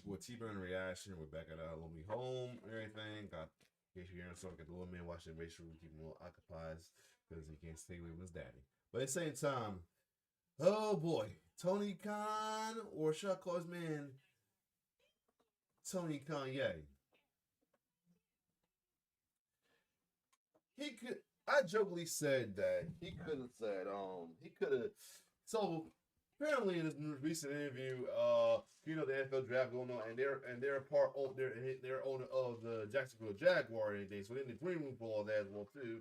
to a T-Burn reaction. We're back at our lonely home and everything. Got, in case you're hearing something, got the little man watching, make sure we keep him all occupied because he can't stay away from his daddy. But at the same time, oh boy, Tony Khan, or should I call his man Tony Kanye? He could. I jokingly said that he could have said, he could have. So apparently in this recent interview, the NFL draft going on, and they're part of they're owner of the Jacksonville Jaguar and anything. So they're in the green room for all that as well too.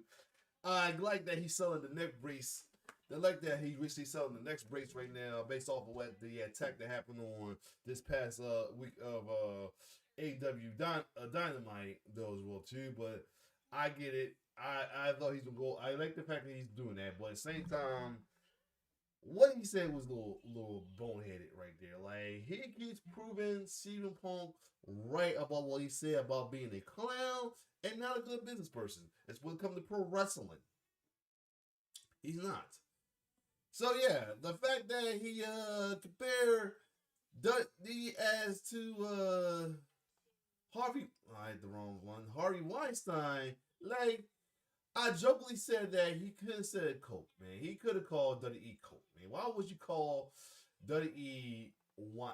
I like that he's selling the neck brace. I like that he recently selling the neck brace right now, based off of what the attack that happened on this past week of AW Dynamite, though as well too. But I get it. I thought he's gonna go. I like the fact that he's doing that, but at the same time, what he said was a little boneheaded right there. Like, he keeps proving CM Punk right about what he said about being a clown and not a good business person. It's when it comes to pro wrestling. He's not. So yeah, the fact that he compared Dudley as to Harvey, I had the wrong one, Harvey Weinstein, like, I jokingly said that he could have said Coke, man. He could have called WWE Coke, man. Why would you call WWE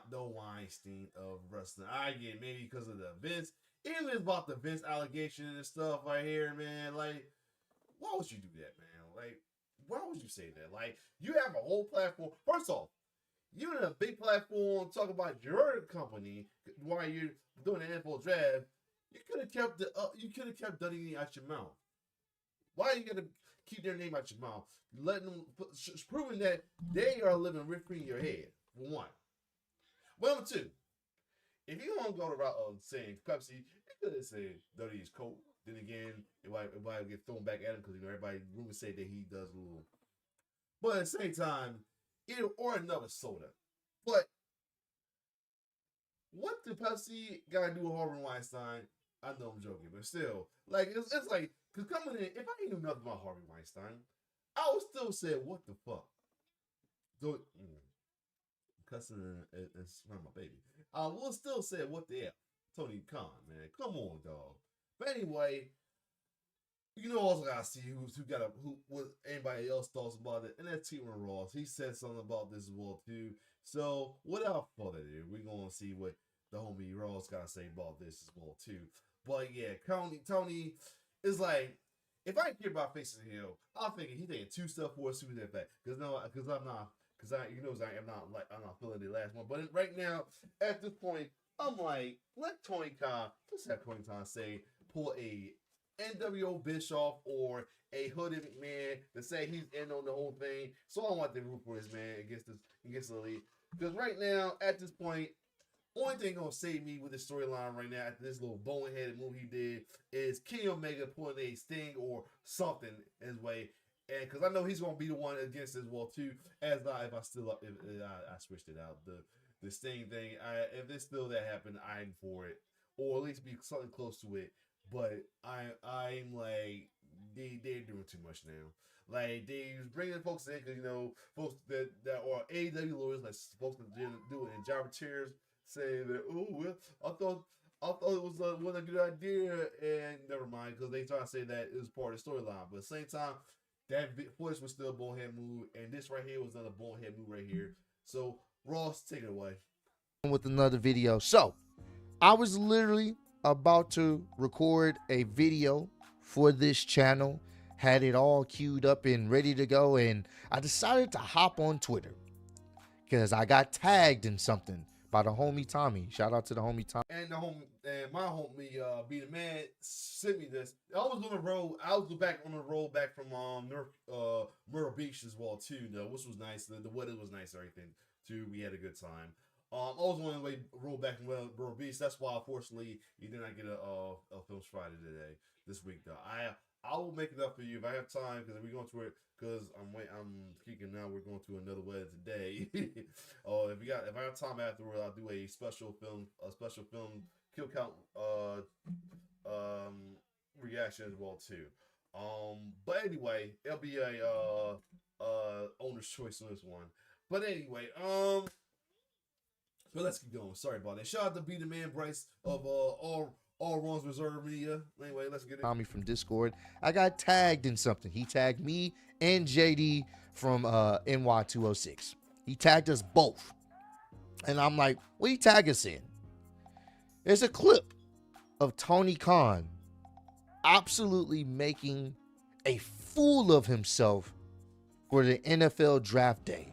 the Weinstein of wrestling? I get maybe because of the Vince. Even about the Vince allegation and stuff right here, man. Like, why would you do that, man? Like, why would you say that? Like, you have a whole platform. First off, you're in a big platform talking about your company while you're doing the NFL draft. You could have kept kept WWE out your mouth. Why are you gonna keep their name out your mouth? Letting them proving that they are living rent free in your head. For one. Well, number two, if you don't go the route of saying Pepsi, you could have said WWE's Coke. Then again, everybody get thrown back at him because everybody rumors say that he does a little. But at the same time, either or another soda. But what the Pepsi gotta do with Harvey Weinstein? I know I'm joking, but still, like, it's like, because coming in, if I knew nothing about Harvey Weinstein, I would still say, what the fuck? Cussing and swearing my baby. I will still say, what the hell? Tony Khan, man. Come on, dog. But anyway, also gotta see what anybody else thoughts about it, and that's T-Ron Ross. He said something about this as well too. So without further ado, we're gonna see what the homie Ross gotta say about this as well too. But yeah, Tony is like, if I hear about Faces of Hill, I'm thinking he's taking two steps forward, two steps back. Because I'm not feeling the last one. But right now, at this point, I'm like, let Tony Khan, let's have Tony Khan pull a NWO Bischoff or a Hooded McMahon to say he's in on the whole thing. So I want to root for this man against the league. Because right now, at this point, only thing gonna save me with this storyline right now after this little boneheaded move he did is Kenny Omega pulling a Sting or something his way, and because I know he's gonna be the one against as well too. If I switched it out, the Sting thing, if it's still that happened, I'm for it, or at least be something close to it. But I'm like, they're doing too much now. Like, they was bringing folks in because folks that are AEW lawyers, like folks that do it in job chairs, saying that, oh well, I thought it was a good idea, and never mind, because they try to say that it was part of the storyline. But at the same time, that voice was still a bonehead move, and this right here was another bonehead move right here. So Ross, take it away. With another video. So I was literally about to record a video for this channel, had it all queued up and ready to go, and I decided to hop on Twitter because I got tagged in something by the homie Tommy. Shout out to the homie Tommy. And my homie, Be The Man, sent me this. I was on the road. I was back on the road back from Myrtle Beach as well too, though, which was nice. The weather was nice and everything too. We had a good time. I was on the way roll back from Myrtle Beach. That's why, unfortunately, you did not get a Films Friday this week though. I will make it up for you if I have time, because we're going to it. Because I'm speaking now. We're going to another wedding today. If I have time afterward, I'll do a special film kill count reaction as well too. But anyway, it'll be a owner's choice on this one. But anyway, But let's keep going. Sorry about that. Shout out to Be the Man Bryce of all wrongs reserved media. Anyway, let's get it. Tommy from Discord. I got tagged in something. He tagged me and JD from NY206. He tagged us both. And I'm like, what do you tag us in? There's a clip of Tony Khan absolutely making a fool of himself for the NFL draft day.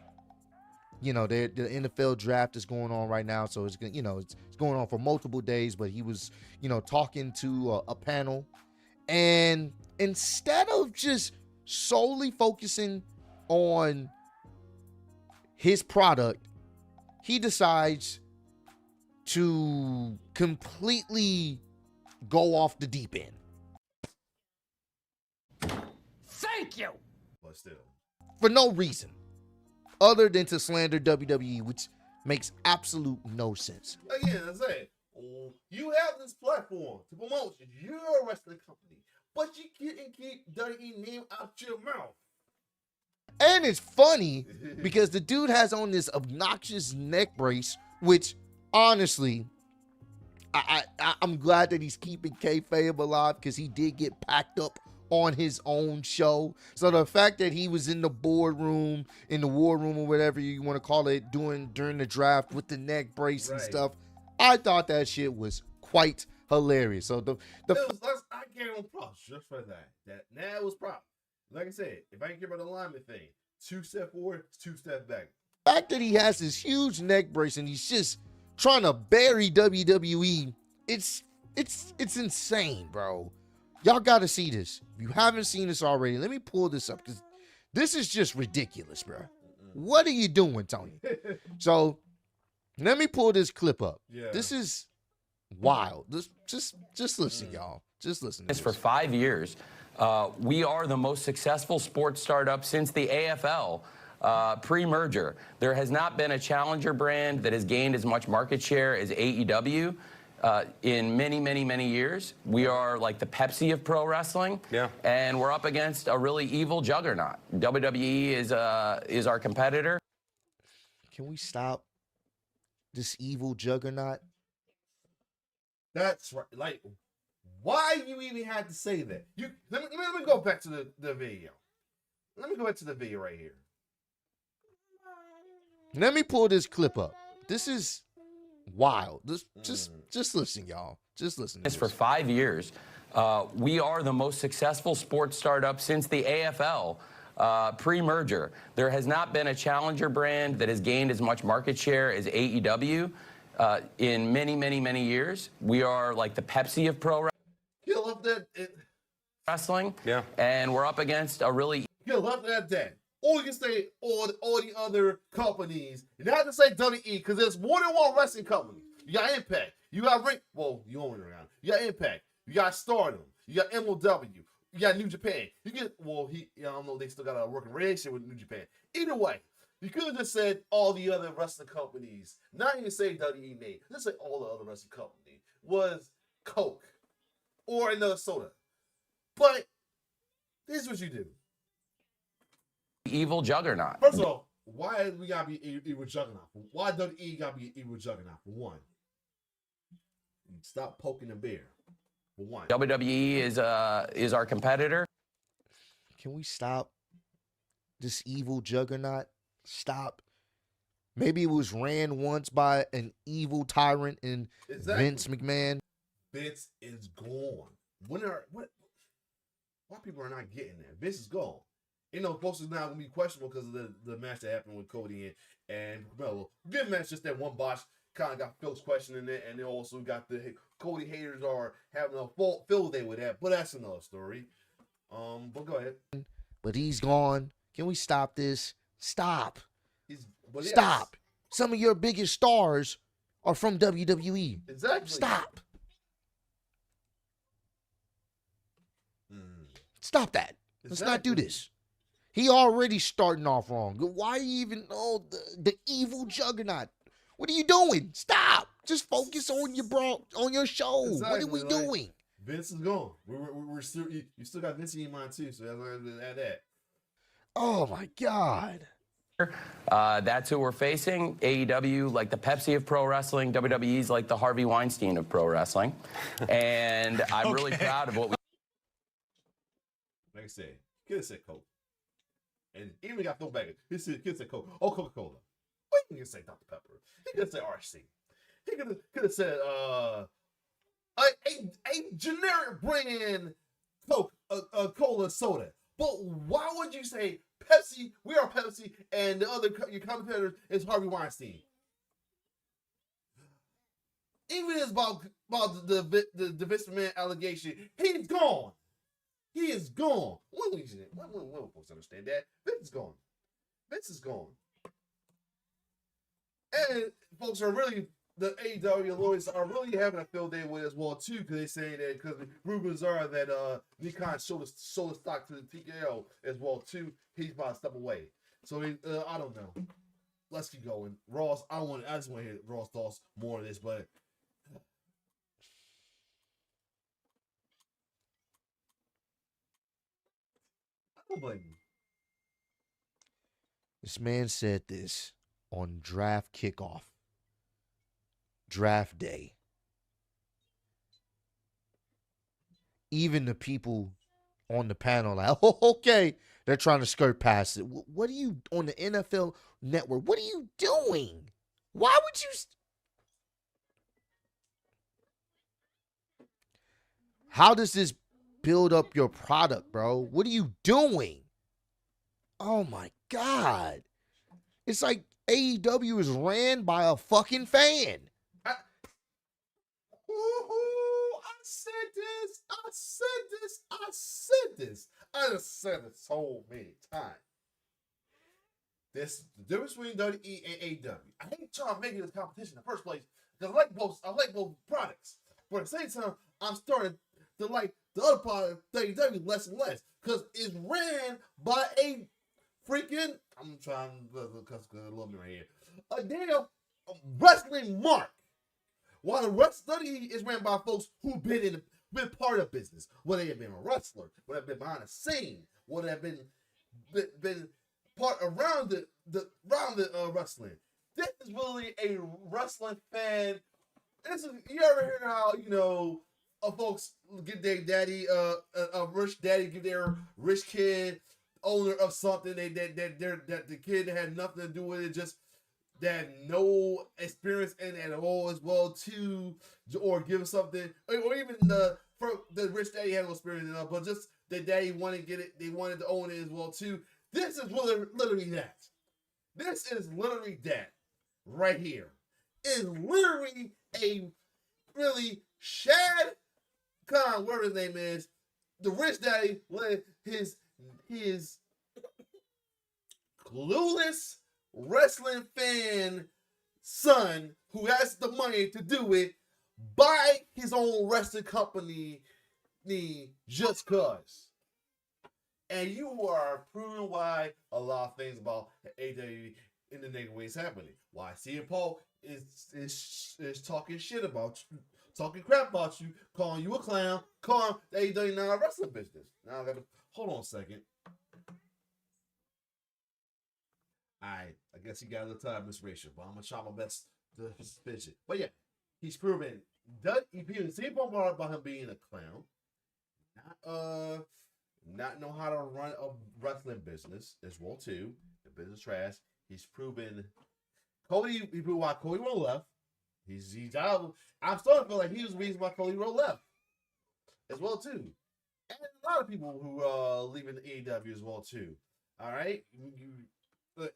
You know, the NFL draft is going on right now, so it's going on for multiple days. But he was, talking to a panel, and instead of just solely focusing on his product, he decides to completely go off the deep end. Thank you. But still, For no reason other than to slander WWE, which makes absolute no sense. again, I say, you have this platform to promote your wrestling company, but you can't keep WWE name out your mouth. And it's funny because the dude has on this obnoxious neck brace, which honestly, I'm glad that he's keeping kayfabe alive because he did get packed up on his own show. So the fact that he was in the boardroom, in the war room, or whatever you want to call it, during the draft with the neck brace and Right. stuff, I thought that shit was quite hilarious. So I gave him props just for that. That was props. Like I said, if I didn't care about the alignment thing, 2 step forward, 2 step back. fact that he has this huge neck brace and he's just trying to bury WWE, it's insane, bro. Y'all gotta see this. If you haven't seen this already, let me pull this up because this is just ridiculous, bro. What are you doing, Tony? So let me pull this clip up. Yeah. This is wild. Just listen, y'all. Just listen. To For this. 5 years. We are the most successful sports startup since the AFL pre-merger. There has not been a challenger brand that has gained as much market share as AEW in many, many, many years. We are like the Pepsi of pro wrestling. Yeah. And we're up against a really evil juggernaut. WWE is our competitor. Can we stop this evil juggernaut? That's right. Like, why you even had to say that? Let me go back to the video. Let me go back to the video right here. Let me pull this clip up. This is wild. Just listen, y'all. Just listen. To For this. 5 years. We are the most successful sports startup since the AFL pre-merger. There has not been a challenger brand that has gained as much market share as AEW in many, many, many years. We are like the Pepsi of pro You love that. wrestling. Yeah. And we're up against a really You love that. Or you can say all the other companies. You don't have to say WWE because there's more than one wrestling company. You got Impact. You got Ring. Well, you own it around. You got Impact. You got Stardom. You got MLW. You got New Japan. You get I don't know. They still got a working relationship with New Japan. Either way, you could have just said all the other wrestling companies. Not even say WWE name. Just say all the other wrestling companies was Coke or another soda. But this is what you do. evil juggernaut. First of all, why we gotta be evil juggernaut? Why WWE gotta be evil juggernaut? For one, stop poking the bear. For one, WWE is our competitor. Can we stop this evil juggernaut? Stop. Maybe it was ran once by an evil tyrant in Exactly. Vince McMahon. Vince is gone. Why people are not getting that? Vince is gone. Folks is now gonna be questionable because of the match that happened with Cody and Carmelo. Good match, just that one botch kind of got Phil's questioning it, and they also got the Cody haters are having a fault field day with that, but that's another story. But go ahead. But he's gone. Can we stop this? Stop. But yes, Stop. Some of your biggest stars are from WWE. Exactly. Stop. Mm. Stop that. Let's not do Exactly. this. He already starting off wrong. Why even the evil juggernaut? What are you doing? Stop. Just focus on your show. What are we Exactly, like- doing? Vince is gone. We're still you still got Vince in your mind too, so that's why I add that. Oh my God. That's who we're facing. AEW, like the Pepsi of pro wrestling. WWE's like the Harvey Weinstein of pro wrestling. And I'm really proud of what we. Like I said, kid said Coke. And even got thrown back. He said, kid said Coke. Oh, Coca-Cola. Why you can say Dr. Pepper? He could have said RC. He could have said a generic brand Coke, cola soda. But why would you say Pepsi? We are Pepsi, and the other your competitor is Harvey Weinstein. Even it's about the divestment allegation, he's gone. He is gone. When folks understand that? Vince is gone. Vince is gone. And folks are really, the AEW lawyers are really having a field day with as well too, because they say that because rumors are that Nikon sold his stock to the TKO as well too. He's about to step away. So I don't know. Let's keep going. Ross, I just want to hear Ross thoughts more of this, but I don't blame you. This man said this on draft kickoff, draft day. Even the people on the panel like, oh, okay, they're trying to skirt past it. What are you on the NFL Network? What are you doing? Why would you? How does this build up your product, bro? What are you doing? Oh my God. It's like AEW is ran by a fucking fan. I said this. I have said it so many times. This the difference between WWE and AEW. I ain't trying to make it a competition in the first place. Because I like both products. But at the same time, I'm starting to like the other product, WWE, less and less. Because it's ran by a freaking, I'm trying to cuss a little bit right here, a damn wrestling mark. While the WWE is ran by folks who've been part of business, whether they have been a wrestler, whether they've been behind the scene, whether they've been part around the wrestling. This is really a wrestling fan. You ever hear how folks get their daddy, a rich daddy give their rich kid owner of something that the kid had nothing to do with it, just that no experience in it at all as well too, or give something, or even the rich daddy had no experience in it, but just the daddy wanted to get it, they wanted to own it as well too. This is literally that. This is literally that right here. It's literally a really Shad Khan, whatever his name is, the rich daddy let his clueless wrestling fan son, who has the money to do it, buy his own wrestling company just cause. And you are proving why a lot of things about AEW in the negative ways happening. Why CM Punk is talking shit about you, talking crap about you, calling you a clown, calling AEW not a wrestling business. Now I gotta hold on a second. I guess he got a little time misration, but I'm gonna try my best to finish it. But yeah, he's proven that CM Punk brought up about him being a clown, not know how to run a wrestling business as well too. The business trash. He's proven Cody. He proved why Cody Rhodes left. He's out. I'm starting to feel like he was the reason why Cody Rhodes left as well too, and a lot of people who leaving the AEW as well too. All right, look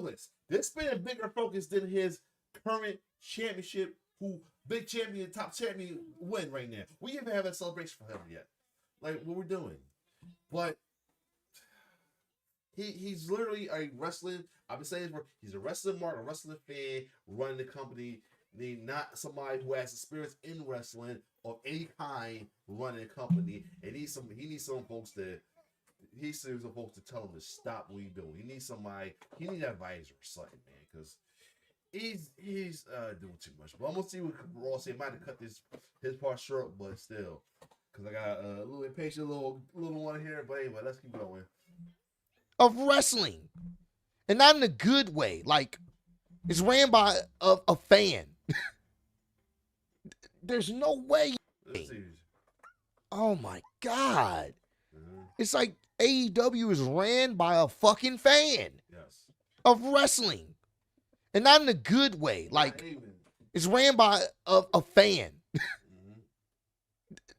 at this. This been a bigger focus than his current championship. Who big champion, top champion win right now. We haven't had a celebration for him yet. Like what we're doing. But he's literally a wrestling. I've been saying this, he's a wrestling mark, a wrestling fan running the company. Not somebody who has experience in wrestling of any kind running a company. And he needs some folks to tell him to stop what he's doing. He needs an advisor or something, man, because he's doing too much. But I'm gonna see what Ross said. Might have cut his part short, but still. Because I got a little impatient, little one here. But anyway, let's keep going. Of wrestling. And not in a good way. Like, it's ran by a fan. There's no way. Oh my God. It's like AEW is ran by a fucking fan of wrestling. And not in a good way. Like, it's ran by a fan.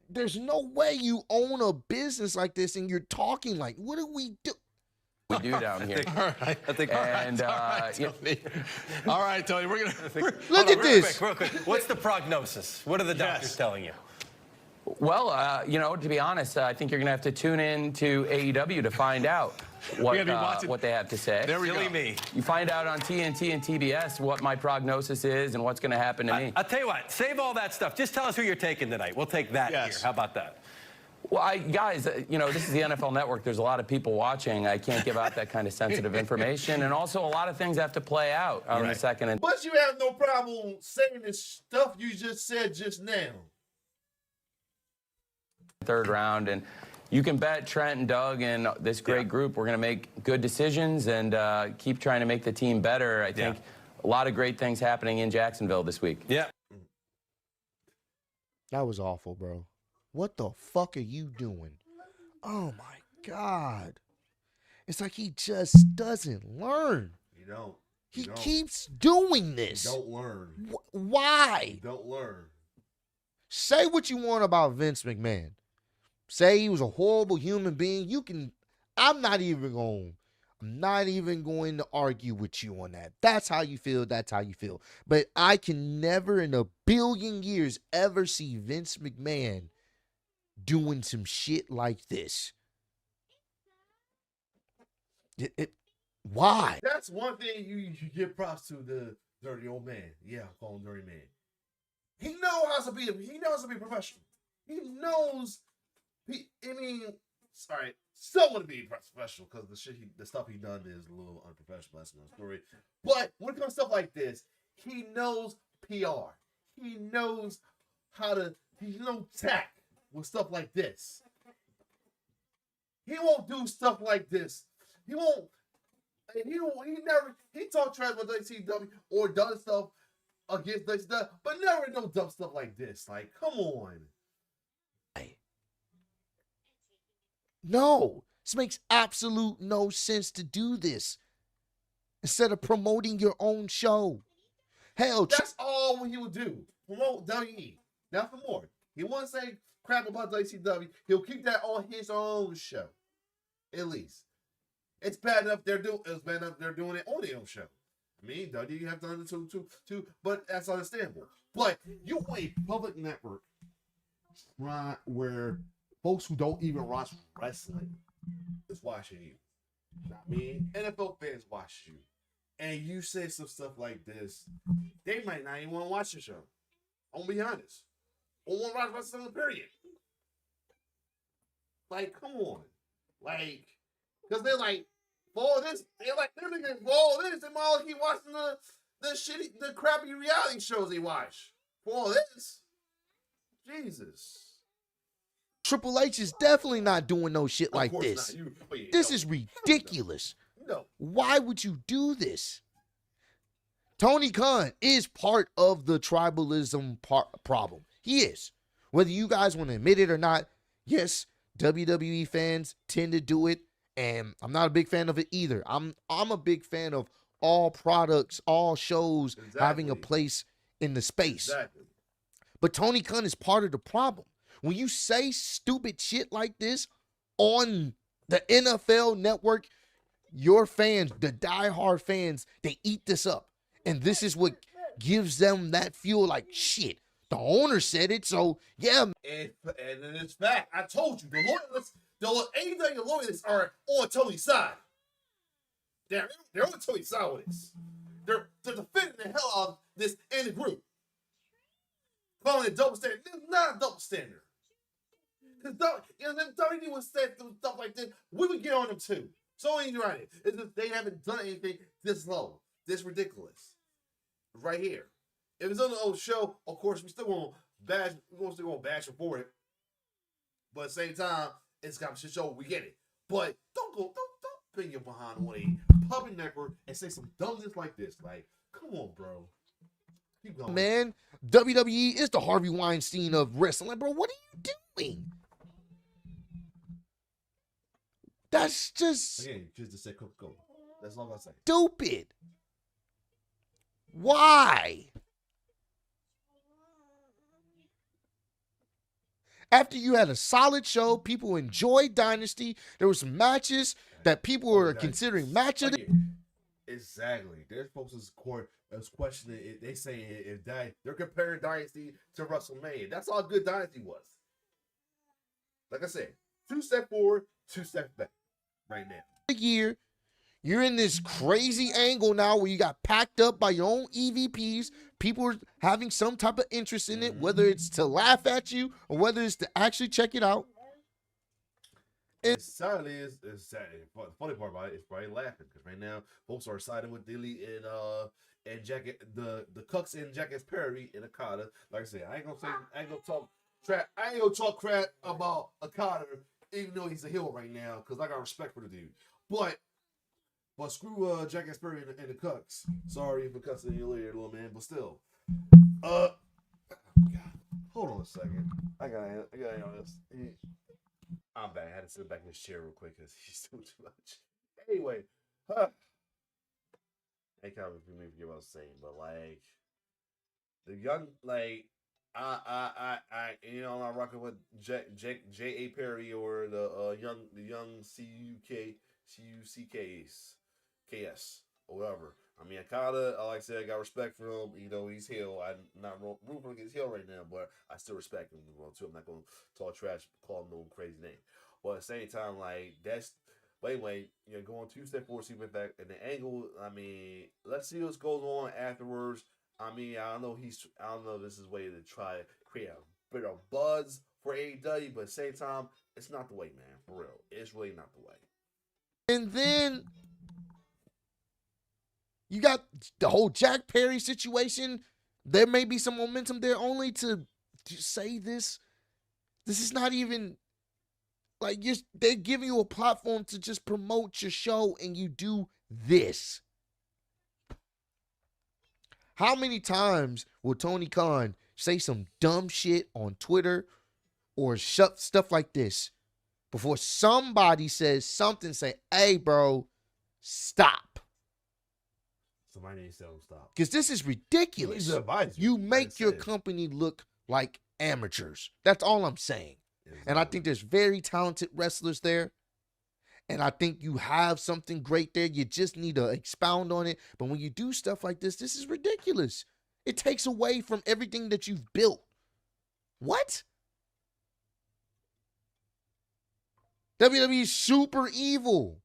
There's no way you own a business like this and you're talking like, what do we do? We do down here. All right. I think. And, all right, Tony. All right, Tony. We're gonna Look at this. Real quick. What's the prognosis? What are the doctors telling you? Well, you know, to be honest, I think you're going to have to tune in to AEW to find out what they have to say. There we Silly go. me. You find out on TNT and TBS what my prognosis is and what's going to happen to me. I'll tell you what. Save all that stuff. Just tell us who you're taking tonight. We'll take that here. How about that? Well, guys, you know, this is the NFL Network. There's a lot of people watching. I can't give out that kind of sensitive information. And also, a lot of things have to play out on the second and But you have no problem saying this stuff you just said just now. third round. And you can bet Trent and Doug and this great group, we're going to make good decisions and keep trying to make the team better. I think a lot of great things happening in Jacksonville this week. Yeah. That was awful, bro. What the fuck are you doing? Oh my God. It's like he just doesn't learn. You don't. He keeps doing this. You don't learn. Why? You don't learn. Say what you want about Vince McMahon. Say he was a horrible human being. You can. I'm not even going to argue with you on that. That's how you feel. That's how you feel. But I can never in a billion years ever see Vince McMahon doing some shit like this. Why? That's one thing you give props to the dirty old man. Yeah, I call him dirty man. He knows how to be a professional. He knows. Still want to be professional because the stuff he done is a little unprofessional. That's another story. But when it comes to stuff like this, he knows PR. He knows tact with stuff like this. He won't do stuff like this. He won't. He talked trash with WCW or done stuff against WCW, but never no dumb stuff like this. Like, come on. No, this makes absolute no sense to do this. Instead of promoting your own show. Hell, that's all he would do. Promote WE. Not for more. He won't say crap about WCW. He'll keep that on his own show. At least. It's bad enough they're doing it on their own show. I mean, WWE have done it too, but that's understandable. But you want a public network where folks who don't even watch wrestling is watching you. I mean, NFL fans watch you. And you say some stuff like this, they might not even want to watch the show. I'm going to be honest. Or want to watch wrestling, period. Like, come on. Like, because they're like, for all this, they're looking for all this, they might keep watching the crappy reality shows they watch. For all this. Jesus. Triple H is definitely not doing no shit like this. This is ridiculous. No. Why would you do this? Tony Khan is part of the tribalism problem. He is. Whether you guys want to admit it or not, yes, WWE fans tend to do it, and I'm not a big fan of it either. I'm a big fan of all products, all shows having a place in the space. Exactly. But Tony Khan is part of the problem. When you say stupid shit like this on the NFL Network, your fans, the diehard fans, they eat this up. And this is what gives them that fuel like, shit, the owner said it, so yeah. And it's fact. I told you, the AEW loyalists are on Tony's side. They're on Tony's side with this. They're defending the hell out of this in the group. Calling it double standard. This is not a double standard. Because if WWE would say stuff like this, we would get on them too. So ain't right. It's just they haven't done anything this low, this ridiculous. Right here. If it's on the old show, of course we still gonna bash. We're still gonna bash them for it. But at the same time, it's got to show we get it. But don't finger behind on a public network and say some dumbness like this. Like, come on, bro. Keep going. Man, WWE is the Harvey Weinstein of wrestling. Like, bro, what are you doing? That's just Again, just to say Coca-Cola. That's all I say. stupid. Why? After you had a solid show, people enjoyed Dynasty. There were some matches that people were considering match of the Exactly. There's folks is questioning it. They saying if they're comparing Dynasty to WrestleMania. That's how good Dynasty was. Like I said, 2 steps forward, 2 steps back right now. year. You're in this crazy angle now where you got packed up by your own EVPs. People are having some type of interest in it, whether it's to laugh at you or whether it's to actually check it out. And sadly, it's sad. The funny part about it is probably laughing because right now folks are siding with Dilly and Jacket, the Cucks and Jackass Perry and Okada. Like I said, I ain't gonna talk crap about Okada, even though he's a heel right now, because I got respect for the dude. But screw Jackass Perry and the Cucks. Sorry for cussing your ear, little man, but still. God, hold on a second. I got on this. I'm back. I had to sit back in this chair real quick because he's doing too much. Anyway, I can't forget what I was saying, but like the young, like I I'm not rocking with J.A. Perry or the young KS or whatever. I mean, Okada, like I said, I got respect for him. You know, he's heel. I'm not rooting against heel right now, but I still respect him too. I'm not going to talk trash, call him no crazy name. But at the same time, like, that's... But anyway, going 2 steps forward, 2 steps back. And the angle, I mean, let's see what goes on afterwards. I mean, I don't know if this is a way to try to create a bit of buzz for AEW, but at the same time, it's not the way, man. For real. It's really not the way. And then you got the whole Jack Perry situation. There may be some momentum there only to say this. This is not even like they're giving you a platform to just promote your show and you do this. How many times will Tony Khan say some dumb shit on Twitter or stuff like this before somebody says something, say, hey, bro, stop. Somebody needs to tell him stop. Because this is ridiculous. You make your company look like amateurs. That's all I'm saying. Exactly. And I think there's very talented wrestlers there. And I think you have something great there. You just need to expound on it. But when you do stuff like this is ridiculous. It takes away from everything that you've built. What? WWE is super evil.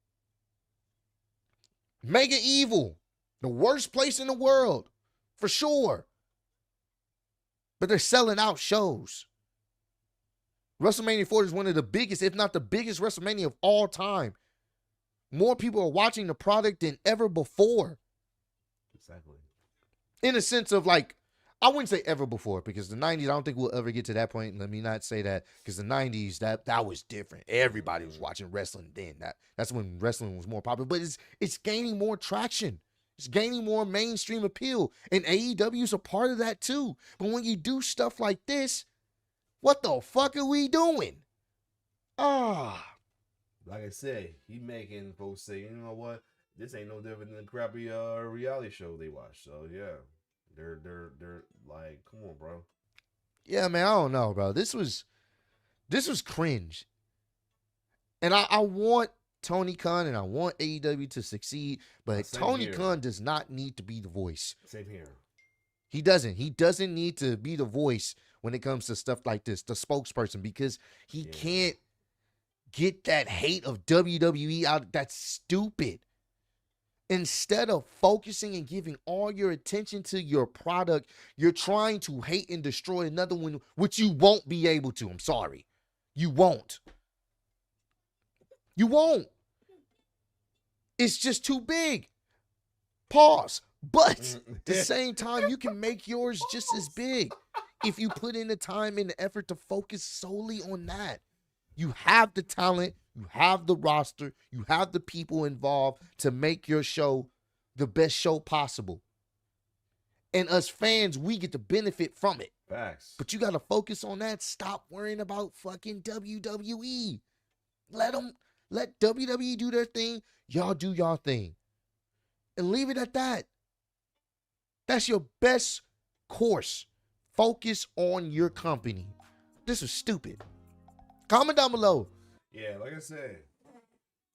Mega evil. The worst place in the world. For sure. But they're selling out shows. WrestleMania 4 is one of the biggest, if not the biggest WrestleMania of all time. More people are watching the product than ever before. Exactly. In a sense of like, I wouldn't say ever before because the 90s, I don't think we'll ever get to that point. Let me not say that because the 90s, that was different. Everybody was watching wrestling then. That's when wrestling was more popular. But it's gaining more traction. It's gaining more mainstream appeal. And AEW is a part of that too. But when you do stuff like this, what the fuck are we doing? Like I said, he making folks say, you know what? This ain't no different than the crappy reality show they watch. So yeah, they're like, come on, bro. Yeah, man, I don't know, bro. This was cringe. And I want Tony Khan and I want AEW to succeed, but Tony Khan does not need to be the voice. Same here. He doesn't. He doesn't need to be the voice when it comes to stuff like this, the spokesperson, because he can't get that hate of WWE out. That's stupid. Instead of focusing and giving all your attention to your product, you're trying to hate and destroy another one, which you won't be able to. I'm sorry. You won't. You won't. It's just too big. Pause. But at the same time, you can make yours just as big if you put in the time and the effort to focus solely on that. You have the talent. You have the roster. You have the people involved to make your show the best show possible. And us fans, we get to benefit from it. Facts. But you got to focus on that. Stop worrying about fucking WWE. Let WWE do their thing. Y'all do y'all thing. And leave it at that. That's your best course. Focus on your company. This is stupid. Comment down below. Yeah, like I said,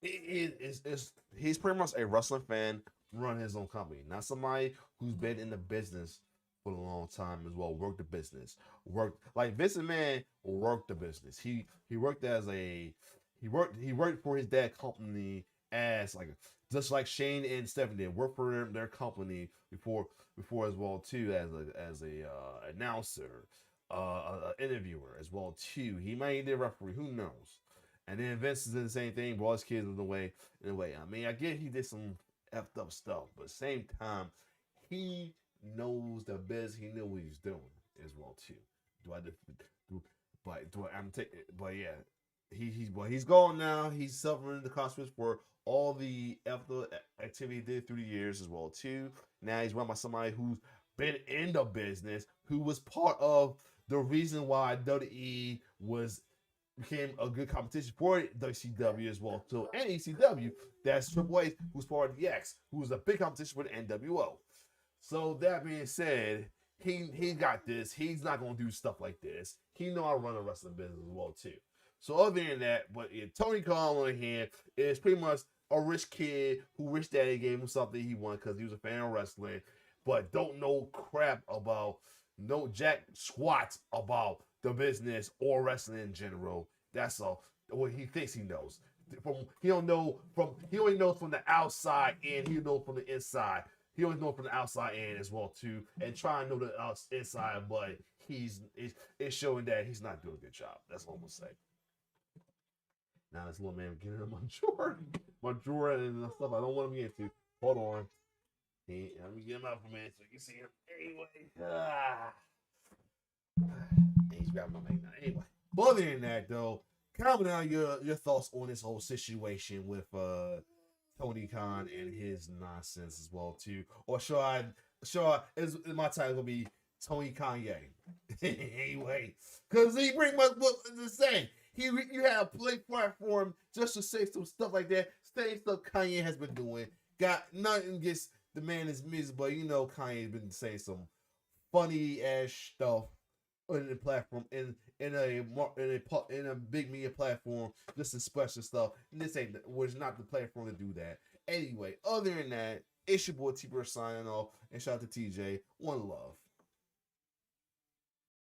he's pretty much a wrestling fan running his own company, not somebody who's been in the business for a long time as well. Worked the business, worked like Vince McMahon worked the business. He worked for his dad company as like just like Shane and Stephanie did. Worked for their company before as well too as a announcer, interviewer as well too. He might be a referee, who knows? And then Vince is in the same thing, brought his kids in the way. I mean, I get he did some effed up stuff, but at the same time, he knows the best. He knew what he's doing as well too. But yeah, he's gone now. He's suffering the consequences for all the effed activity he did through the years as well too. Now he's run by somebody who's been in the business, who was part of the reason why WWE became a good competition for WCW as well too, and ECW. That's Triple H, who's part of the X, who was a big competition for the NWO. So that being said, he got this. He's not gonna do stuff like this. He know how to run a wrestling business as well too. So other than that, but yeah, Tony Khan on the hand is pretty much a rich kid who rich daddy gave him something he wanted because he was a fan of wrestling, but don't know crap about jack squats about the business or wrestling in general. That's all. What he thinks he knows. He only knows from the outside in. He knows from the inside. He only knows from the outside in as well too, and trying to know the inside, but it's showing that he's not doing a good job. That's all I'm gonna say. Now this little man getting in my drawer and stuff I don't want him to get into. Hold on. Let me get him out for a minute so you can see him. Anyway, he's grabbing my mic now. Anyway, but other than that though, comment down your thoughts on this whole situation with Tony Khan and his nonsense as well too. Or my title gonna be Tony Kanye. Anyway, because he pretty much what the same. You have a play platform just to say some stuff like that. Same stuff Kanye has been doing. Got nothing against the man is music, but you know Kanye's been saying some funny ass stuff on the platform in a big media platform just to special stuff. And this was not the platform to do that. Anyway, other than that, it's your boy T-Bird signing off, and shout out to TJ. One love.